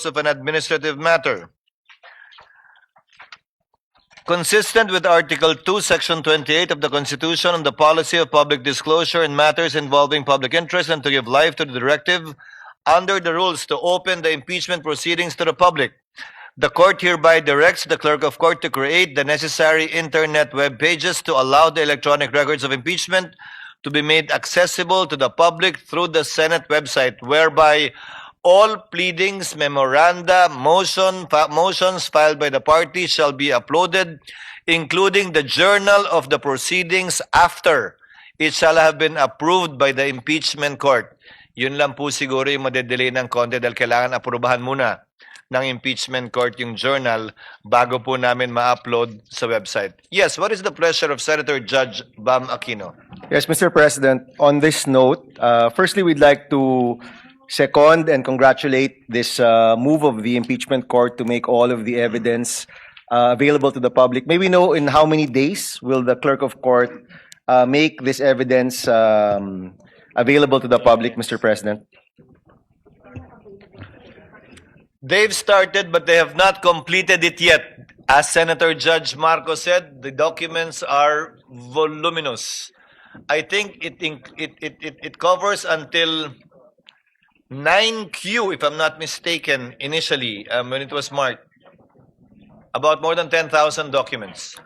of an administrative matter. Consistent with Article 2, Section 28 of the Constitution on the policy of public disclosure in matters involving public interest and to give life to the directive under the rules to open the impeachment proceedings to the public, the court hereby directs the clerk of court to create the necessary internet web pages to allow the electronic records of impeachment to be made accessible to the public through the Senate website, whereby all pleadings, memoranda, motions filed by the party shall be uploaded, including the journal of the proceedings after it shall have been approved by the impeachment court. Yun lang po siguro yung madedelay ng konti dahil kailangan aprubahan muna ng impeachment court yung journal bago po namin ma-upload sa website. Yes, what is the pleasure of Senator Judge Bam Aquino? Yes, Mr. President, on this note, firstly, we'd like to second and congratulate this move of the impeachment court to make all of the evidence available to the public. May we know in how many days will the clerk of court make this evidence available to the public, Mr. President? They've started, but they have not completed it yet. As Senator Judge Marcos said, the documents are voluminous. I think it covers until 9Q, if I'm not mistaken, initially, when it was marked. About more than 10,000 documents.